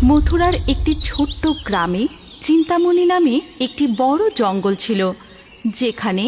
মথুরার একটি ছোট্ট গ্রামে চিন্তামণি নামে একটি বড় জঙ্গল ছিল, যেখানে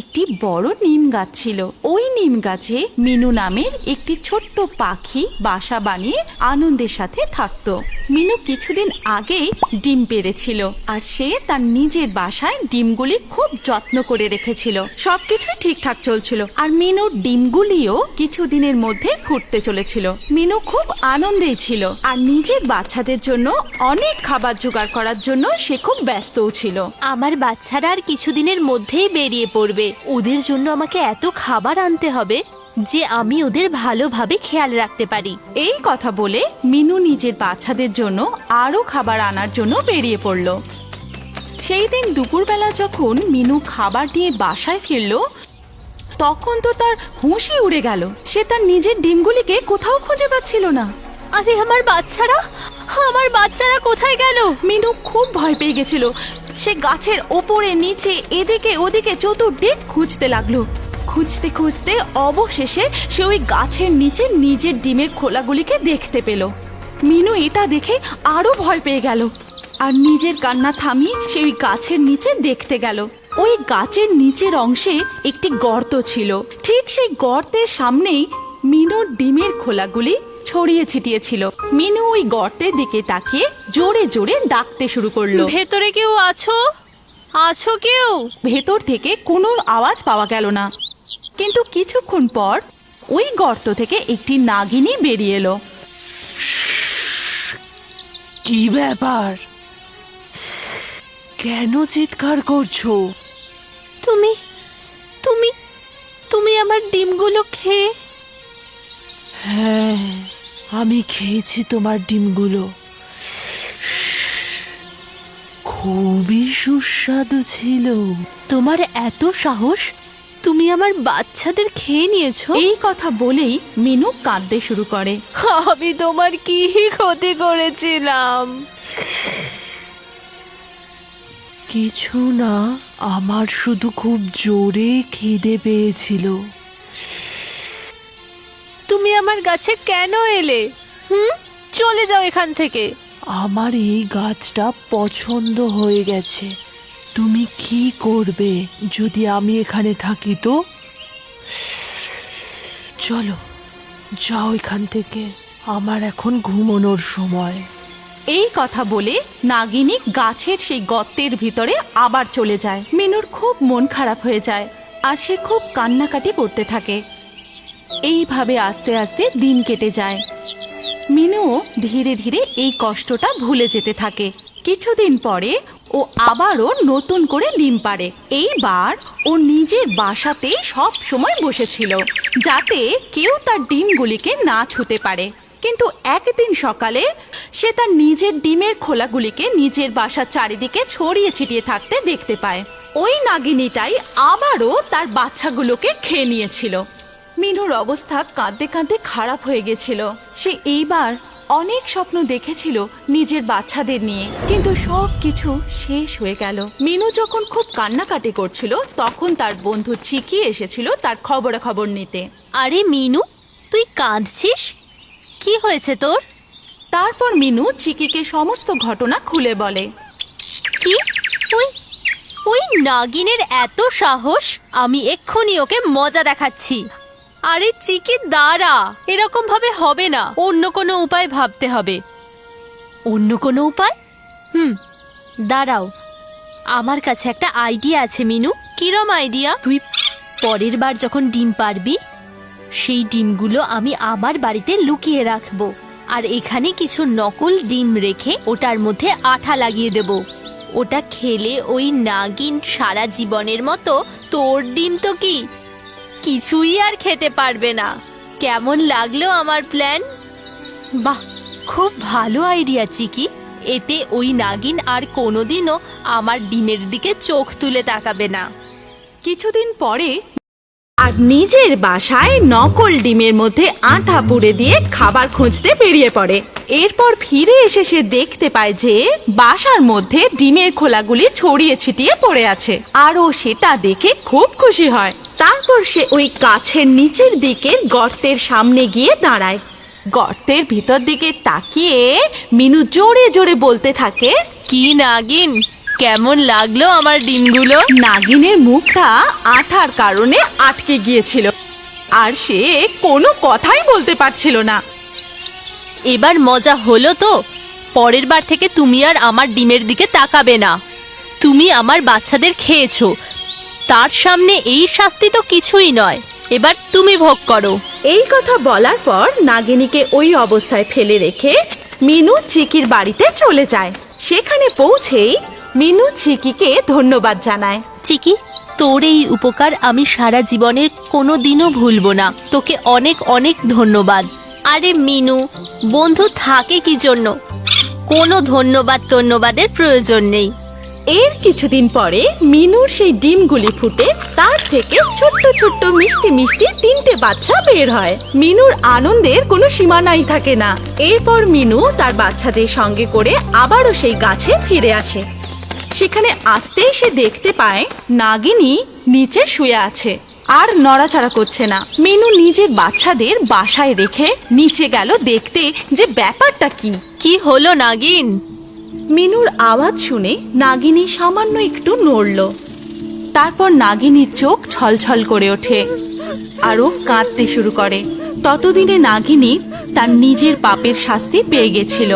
একটি বড় নিম গাছ ছিল। ওই নিম গাছে মিনু নামের একটি ছোট্ট পাখি বাসা বানিয়ে আনন্দের সাথে থাকতো। মিনু কিছুদিন আগেই ডিম পেড়েছিল, আর সে তার নিজের বাসায় ডিমগুলি খুব যত্ন করে রেখেছিল। সবকিছুই ঠিকঠাক চলছিল, আর মিনুর ডিমগুলিও কিছুদিনের মধ্যে ফুটতে চলেছিল। মিনু খুব আনন্দেই ছিল, আর নিজের বাচ্চাদের জন্য অনেক খাবার জোগাড় করার জন্য সে খুব ব্যস্তও ছিল। আমার বাচ্চারা আর কিছুদিনের মধ্যেই বেরিয়ে পড়বে, ওদের জন্য আমাকে এত খাবার আনতে হবে যে আমি ওদের ভালোভাবে খেয়াল রাখতে পারি। এই কথা বলে মিনু নিজের বাচ্চাদের জন্য আরো খাবার আনার জন্য বেরিয়ে পড়ল। সেই দিন দুপুরবেলা যখন মিনু খাবার নিয়ে বাসায় ফিরল, তখন তো তার হুঁশই উড়ে গেল। সে তার নিজের ডিমগুলিকে কোথাও খুঁজে পাচ্ছিল না। আরে আমার বাচ্চারা কোথায় গেল? মিনু খুব ভয় পেয়ে গেছিল। সে গাছের ওপরে নিচে এদিকে ওদিকে চতুর্দিক খুঁজতে লাগলো। খুঁজতে খুঁজতে অবশেষে সে ওই গাছের নিচে নিজের ডিমের খোলাগুলিকে দেখতে পেল। মিনু এটা দেখে আরো ভয় পেয়ে গেল, আর নিজের কান্না থামিয়ে সে ওই গাছের নিচে দেখতে গেল। ওই গাছের নিচের অংশে একটি গর্ত ছিল। ঠিক সেই গর্তের সামনেই মিনুর ডিমের খোলাগুলি ছড়িয়ে ছিটিয়ে ছিল। মিনু ওই গর্তের দিকে তাকিয়ে জোরে জোরে ডাকতে শুরু করলো, ভেতরে কেউ আছো কেউ? ভেতর থেকে কোনো আওয়াজ পাওয়া গেল না, কিন্তু কিছুক্ষণ পর ওই গর্ত থেকে একটি নাগিনী বেরিয়ে এলো। কি ব্যাপার? কেন চিৎকার করছো? তুমি তুমি তুমি আমার ডিমগুলো খেয়ে? হ্যাঁ, আমি খেয়েছি তোমার ডিমগুলো, খুবই সুস্বাদু ছিল। তোমার এত সাহস, তুমি আমার বাচ্চাদের খেয়ে নিয়েছো? এই কথা বলেই মিনু কাঁদতে শুরু করে। আমি তোমার কি ক্ষতি করেছিলাম? কিছু না, আমার শুধু খুব জোরে খিদে পেয়েছিল। তুমি আমার গাছে কেন এলে? চলে যাও এখান থেকে। আমার এই গাছটা পছন্দ হয়ে গেছে। তুমি কি করবে যদি আমি এখানে থাকি? তো চলো, যাও এখান থেকে, আমার এখন ঘুমানোর সময়। এই কথা বলে নাগিনী গাছের সেই গর্তের ভিতরে আবার চলে যায়। মিনুর খুব মন খারাপ হয়ে যায়, আর সে খুব কান্নাকাটি করতে থাকে। এইভাবে আস্তে আস্তে দিন কেটে যায়। মিনুও ধীরে ধীরে এই কষ্টটা ভুলে যেতে থাকে। কিছুদিন পরে ও আবারও নতুন করে ডিম পাড়ে। এইবার ও নিজের বাসাতেই সব সময় বসেছিল, যাতে কেউ তার ডিমগুলিকে না ছুঁতে পারে। কিন্তু একদিন সকালে সে তার নিজের ডিমের খোলাগুলিকে নিজের বাসার চারিদিকে ছড়িয়ে ছিটিয়ে থাকতে দেখতে পায়। ওই নাগিনীটাই আবারও তার বাচ্চাগুলোকে খেয়ে নিয়েছিল। মিনুর অবস্থা কাঁদতে কাঁদতে খারাপ হয়ে গেছিল। সে এইবার অনেক স্বপ্ন দেখেছিল নিজের বাচ্চাদের নিয়ে, কিন্তু সব কিছু শেষ হয়ে গেল। মিনু যখন খুব কান্নাকাটি করছিল, তখন তার বন্ধু চিকি এসেছিল তার খবরাখবর নিতে। আরে মিনু, তুই কাঁদছিস? কি হয়েছে তোর? তারপর মিনু চিকিকে সমস্ত ঘটনা খুলে বলে। কি? ওই নাগিনের এত সাহস! আমি এক্ষুনি ওকে মজা দেখাচ্ছি। আরে চিকি, দাঁড়া, এরকম ভাবে হবে না, অন্য কোনো উপায় ভাবতে হবে। অন্য কোনো উপায়? দাঁড়াও, আমার কাছে একটা আইডিয়া আছে মিনু। কিরম আইডিয়া? তুই পরের বার যখন ডিম পারবি, সেই ডিমগুলো আমি আমার বাড়িতে লুকিয়ে রাখবো, আর এখানে কিছু নকল ডিম রেখে ওটার মধ্যে আঠা লাগিয়ে দেব। ওটা খেলে ওই নাগিন সারা জীবনের মতো তোর ডিম তো কিছুই আর খেতে পারবে না। কেমন লাগলো আমার প্ল্যান? বাহ, খুব ভালো আইডিয়া চিকি। এতে ওই নাগিন আর কোনোদিনও আমার ডিমের দিকে চোখ তুলে তাকাবে না। কিছুদিন পরে আর নিজের বাসায় নকল ডিমের মধ্যে আটা পুড়ে দিয়ে খাবার খুঁজতে বেরিয়ে পড়ে। এরপর ফিরে এসে সে দেখতে পায় যে বাসার মধ্যে ডিমের খোলাগুলি ছড়িয়ে ছিটিয়ে পড়ে আছে, আর ও সেটা দেখে খুব খুশি হয়। তারপর সে ওই গাছের নিচের দিকের গর্তের সামনে গিয়ে দাঁড়ায়। গর্তের ভিতর দিকে তাকিয়ে মিনু জোরে জোরে বলতে থাকে, কি নাগিন, কেমন লাগলো আমার ডিমগুলো? নাগিনের মুখটা আঠার কারণে আটকে গিয়েছিল আর সে কোনো কথাই বলতে পারছিল না। এবার মজা হলো তো? পরের বার থেকে তুমি আর আমার ডিমের দিকে তাকাবে না। তুমি আমার বাচ্চাদের খেয়েছো, তার সামনে এই শাস্তি তো কিছুই নয়। এবার তুমি ভোগ করো। এই কথা বলার পর নাগিনীকে ওই অবস্থায় ফেলে রেখে মিনু চিকির বাড়িতে চলে যায়। সেখানে পৌঁছেই মিনু চিকিকে ধন্যবাদ জানায়। চিকি, তোর এই উপকার আমি সারা জীবনের কোনো দিনও ভুলবো না। তোকে অনেক অনেক ধন্যবাদ। আরে মিনু, বন্ধু থাকে কি জন্য? কোনো ধন্যবাদের প্রয়োজন নেই। এর কিছুদিন পরে মিনুর সেই ডিমগুলি ফুটে তার থেকে ছোট্ট ছোট্ট মিষ্টি মিষ্টি 3টে বাচ্চা বের হয়। মিনুর আনন্দের কোনো সীমানাই থাকে না। এরপর মিনু তার বাচ্চাদের সঙ্গে করে আবারও সেই গাছে ফিরে আসে। সেখানে আসতেই সে দেখতে পায় নাগিনী নিচে শুয়ে আছে আর নড়াচড়া করছে না। মিনু নিজের বাচ্চাদের বাসায় রেখে নিচে গেল দেখতে যে ব্যাপারটা কি। কি হলো নাগিন? মিনুর আওয়াজ শুনে নাগিনী সামান্য একটু নড়ল। তারপর নাগিনীর চোখ ছলছল করে ওঠে আর ও কাঁদতে শুরু করে। ততদিনে নাগিনী তার নিজের পাপের শাস্তি পেয়ে গেছিল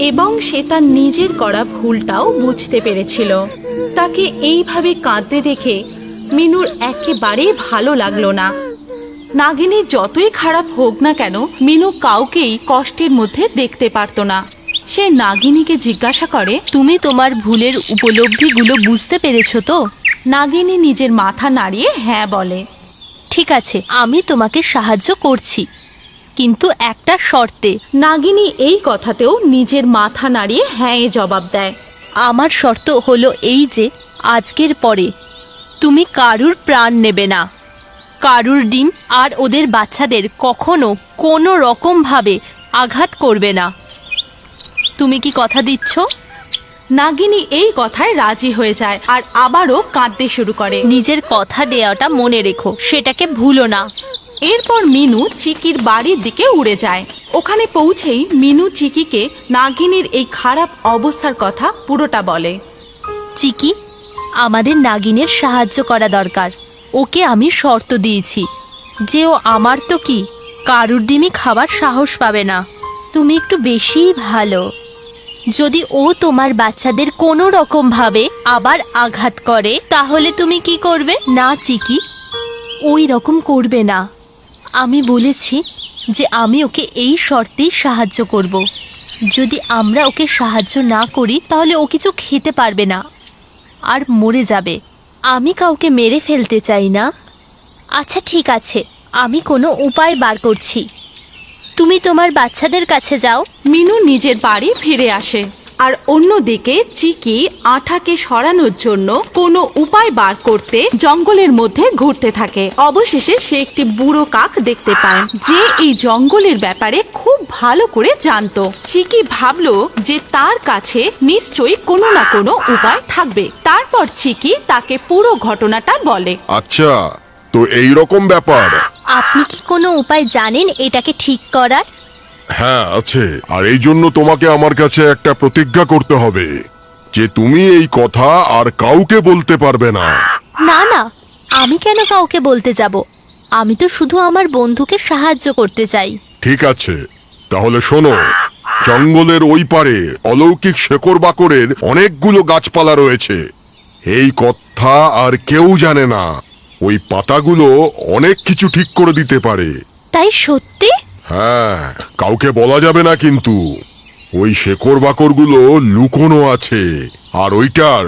এবং সে তার নিজের করা ভুলটাও বুঝতে পেরেছিল। তাকে এইভাবে কাঁদতে দেখে মিনুর একেবারেই ভালো লাগলো না। নাগিনী যতই খারাপ হোক না কেন মিনু কাউকেই কষ্টের মধ্যে দেখতে পারত না। সে নাগিনীকে জিজ্ঞাসা করে, তুমি তোমার ভুলের উপলব্ধিগুলো বুঝতে পেরেছো তো? নাগিনী নিজের মাথা নাড়িয়ে হ্যাঁ বলে। ঠিক আছে, আমি তোমাকে সাহায্য করছি, কিন্তু একটা শর্তে। নাগিনী এই কথাতেও নিজের মাথা নাড়িয়ে হ্যাঁ জবাব দেয়। আমার শর্ত হলো এই যে আজকের পরে তুমি কারুর প্রাণ নেবে না, কারুর ডিম আর ওদের বাচ্চাদের কখনো কোনো রকমভাবে আঘাত করবে না। তুমি কি কথা দিচ্ছ? নাগিনী এই কথায় রাজি হয়ে যায় আর আবারও কাঁদতে শুরু করে। নিজের কথা দেওয়াটা মনে রেখো, সেটাকে ভুলো না। এরপর মিনু চিকির বাড়ির দিকে উড়ে যায়। ওখানে পৌঁছেই মিনু চিকিকে নাগিনীর এই খারাপ অবস্থার কথা পুরোটা বলে। চিকি, আমাদের নাগিনের সাহায্য করা দরকার। ওকে আমি শর্ত দিয়েছি যে ও আমার তো কি কারুর ডিমই খাবার সাহস পাবে না। তুমি একটু বেশিই ভালো। যদি ও তোমার বাচ্চাদের কোনো রকম ভাবে আবার আঘাত করে তাহলে তুমি কি করবে? না চিকি, ওই রকম করবে না। আমি বলেছি যে আমি ওকে এই শর্তেই সাহায্য করব। যদি আমরা ওকে সাহায্য না করি তাহলে ও কিছু খেতে পারবে না আর মরে যাবে। আমি কাউকে মেরে ফেলতে চাই না। আচ্ছা ঠিক আছে, আমি কোনো উপায় বার করছি। তুমি তোমার বাচ্চাদের কাছে যাও। মিনু নিজের বাড়ি ফিরে আসে আর অন্যদিকে চিকি আঠাকে সরানোর জন্য কোনো উপায় বার করতে জঙ্গলের মধ্যে ঘুরতে থাকে। অবশেষে সে একটি বুড়ো কাক দেখতে পায় যে এই জঙ্গলের ব্যাপারে খুব ভালো করে জানতো। চিকি ভাবলো যে তার কাছে নিশ্চয়ই কোনো না কোনো উপায় থাকবে। তারপর চিকি তাকে পুরো ঘটনাটা বলে। আচ্ছা, তো এই রকম ব্যাপার। আপনি কি কোনো উপায় জানেন এটাকে ঠিক করার? হ্যাঁ আছে, আর এই জন্য তোমাকে আমার কাছে একটা প্রতিজ্ঞা করতে হবে যে তুমি এই কথা আর কাউকে বলতে পারবে না। না না, আমি কেন কাউকে বলতে যাব? আমি তো শুধু আমার বন্ধুকে সাহায্য করতে চাই। ঠিক আছে, তাহলে শোনো, জঙ্গলের ওই পারে অলৌকিক শেকড় বাকড়ের অনেকগুলো গাছপালা রয়েছে। এই কথা আর কেউ জানে না। ওই পাতাগুলো অনেক কিছু ঠিক করে দিতে পারে। তাই সত্যি? হ্যাঁ, কাউকে বলা যাবে না, কিন্তু ওই শেকড় বাকড়গুলো লুকোনো আছে আর ওইটার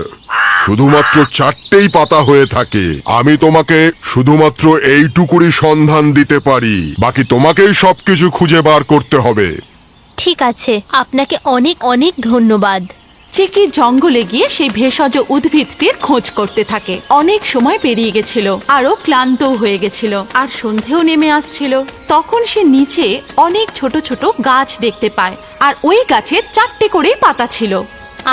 শুধুমাত্র 4টেই পাতা হয়ে থাকে। আমি তোমাকে শুধুমাত্র এইটুকুরই সন্ধান দিতে পারি, বাকি তোমাকেই সবকিছু খুঁজে বার করতে হবে। ঠিক আছে, আপনাকে অনেক অনেক ধন্যবাদ। চিকি জঙ্গলে গিয়ে সেই ভেষজ উদ্ভিদটির খোঁজ করতে থাকে। অনেক সময় পেরিয়ে গেছিল, আরো ক্লান্তও হয়ে গেছিল আর সন্ধেও নেমে আসছিল। তখন সে নিচে অনেক ছোট ছোট গাছ দেখতে পায় আর ওই গাছে 4টে করেই পাতা ছিল।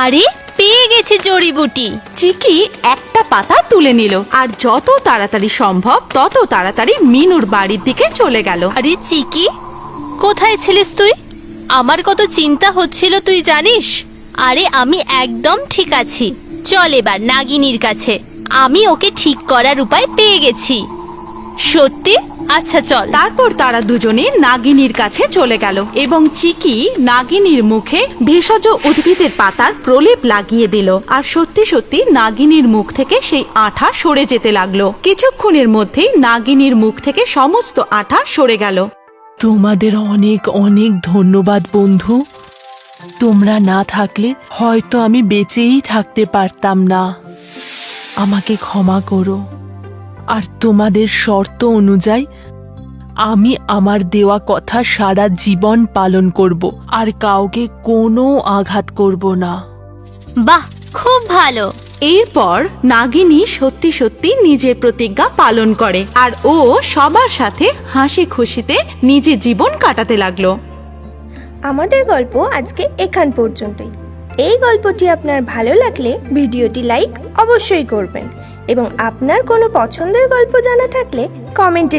আরে, পেয়ে গেছি জড়িবুটি। চিকি একটা পাতা তুলে নিল আর যত তাড়াতাড়ি সম্ভব তত তাড়াতাড়ি মিনুর বাড়ির দিকে চলে গেল। আরে চিকি, কোথায় ছিলিস তুই? আমার কত চিন্তা হচ্ছিল তুই জানিস। আরে আমি একদম ঠিক আছি। চল এবার নাগিনীর কাছে, আমি ওকে ঠিক করার উপায় পেয়ে গেছি। সত্যি? আচ্ছা চল। তারপর তারা দুজনে নাগিনীর কাছে চলে গেল এবং চিকি নাগিনীর মুখে ভেষজ উদ্ভিদের পাতার প্রলেপ লাগিয়ে দিল। আর সত্যি সত্যি নাগিনীর মুখ থেকে সেই আঠা সরে যেতে লাগলো। কিছুক্ষণের মধ্যেই নাগিনীর মুখ থেকে সমস্ত আঠা সরে গেল। তোমাদের অনেক অনেক ধন্যবাদ বন্ধু। তোমরা না থাকলে হয়তো আমি বেঁচেই থাকতে পারতাম না। আমাকে ক্ষমা করো। আর তোমাদের শর্ত অনুযায়ী আমি আমার দেওয়া কথা সারা জীবন পালন করব আর কাউকে কোনো আঘাত করব না। বাহ, খুব ভালো। এরপর নাগিনী সত্যি সত্যি নিজের প্রতিজ্ঞা পালন করে আর ও সবার সাথে হাসি খুশিতে নিজের জীবন কাটাতে লাগলো। আমাদের গল্প আজকে এখান পর্যন্তই। এই গল্পটি আপনার ভালো লাগলে ভিডিওটি লাইক অবশ্যই করবেন এবং আপনার কোনো পছন্দের গল্প জানা থাকলে কমেন্টে